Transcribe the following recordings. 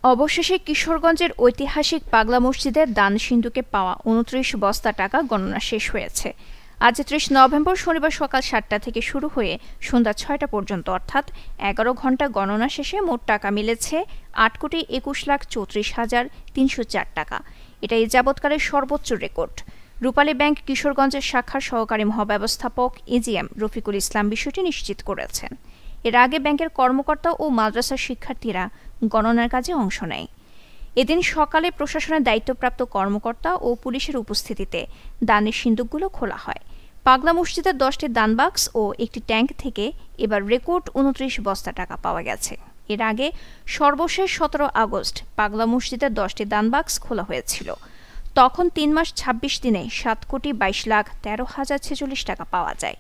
অবশেষে কিশোরগঞ্জের ঐতিহাসিক পাগলা মসজিদের দান সিন্ধুকে পাওয়া ২৯ বস্তা টাকা গণনা শেষ হয়েছে। আজ ৩০ নভেম্বর শনিবার সকাল ৭টা থেকে শুরু হয়ে সন্ধ্যা ৬টা পর্যন্ত অর্থাৎ ১১ ঘণ্টা গণনা শেষে মোট টাকা মিলেছে ৮,২১,৩০,৩০৪ টাকা। এটা এ যাবৎকালের সর্বোচ্চ রেকর্ড। রূপালী ব্যাংক কিশোরগঞ্জের শাখার সহকারী মহাব্যবস্থাপক এজিএম রফিকুল ইসলাম বিষয়টি নিশ্চিত করেছেন। এর আগে ব্যাংকের কর্মকর্তা ও মাদ্রাসার শিক্ষার্থীরা গণনার কাজে অংশ নেয়। এদিন সকালে প্রশাসনের দায়িত্বপ্রাপ্ত কর্মকর্তা ও পুলিশের উপস্থিতিতে দানের সিন্দুকগুলো খোলা হয়। পাগলা মসজিদের 10টি দান বাক্স ও একটি ট্যাঙ্ক থেকে এবার রেকর্ড ২৯ বস্তা টাকা পাওয়া গেছে। এর আগে সর্বশেষ ১৭ আগস্ট পাগলা মসজিদের 10টি দান বাক্স খোলা হয়েছিল। তখন ৩ মাস ২৬ দিনে ৭,২২,১৩,০৪৬ টাকা পাওয়া যায়।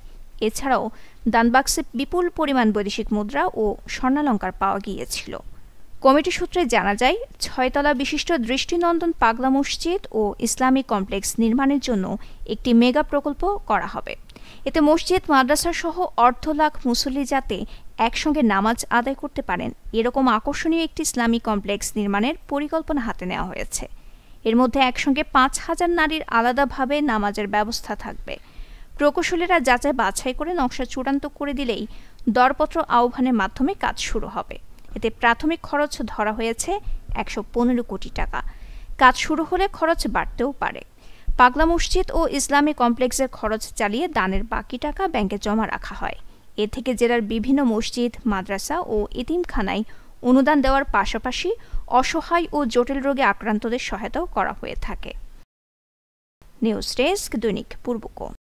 এছাড়াও দানবাক্সে বিপুল পরিমাণ বৈদেশিক মুদ্রা ও স্বর্ণালঙ্কার পাওয়া গিয়েছিল। কমিটি সূত্রে জানা যায়, ৬ তলা বিশিষ্ট দৃষ্টিনন্দন পাগলা মসজিদ ও ইসলামিক কমপ্লেক্স নির্মাণের জন্য একটি মেগা প্রকল্প করা হবে। এতে মসজিদ মাদ্রাসা সহ অর্ধ লাখ মুসল্লি যাতে একসঙ্গে নামাজ আদায় করতে পারেন এরকম আকর্ষণীয় একটি ইসলামিক কমপ্লেক্স নির্মাণের পরিকল্পনা হাতে নেওয়া হয়েছে। এর মধ্যে একসঙ্গে ৫,০০০ নারীর আলাদাভাবে নামাজের ব্যবস্থা থাকবে। প্রকৌশলীরা যাচাই বাছাই করে নকশা চূড়ান্ত করে দিলেই দরপত্র আহ্বানের মাধ্যমে কাজ শুরু হবে। এতে প্রাথমিক খরচ ধরা হয়েছে ১১৫ কোটি টাকা। কাজ শুরু হলে খরচ বাড়তেও পারে। পাগলা মসজিদ ও ইসলামিক কমপ্লেক্সের খরচ চালিয়ে দানের বাকি টাকা ব্যাংকে জমা রাখা হয়। এ থেকে জেলার বিভিন্ন মসজিদ, মাদ্রাসা ও এতিমখানায় অনুদান দেওয়ার পাশাপাশি অসহায় ও জটিল রোগে আক্রান্তদের সহায়তাও করা হয়ে থাকে। নিউজ ডেস্ক, দৈনিক পূর্বকোণ।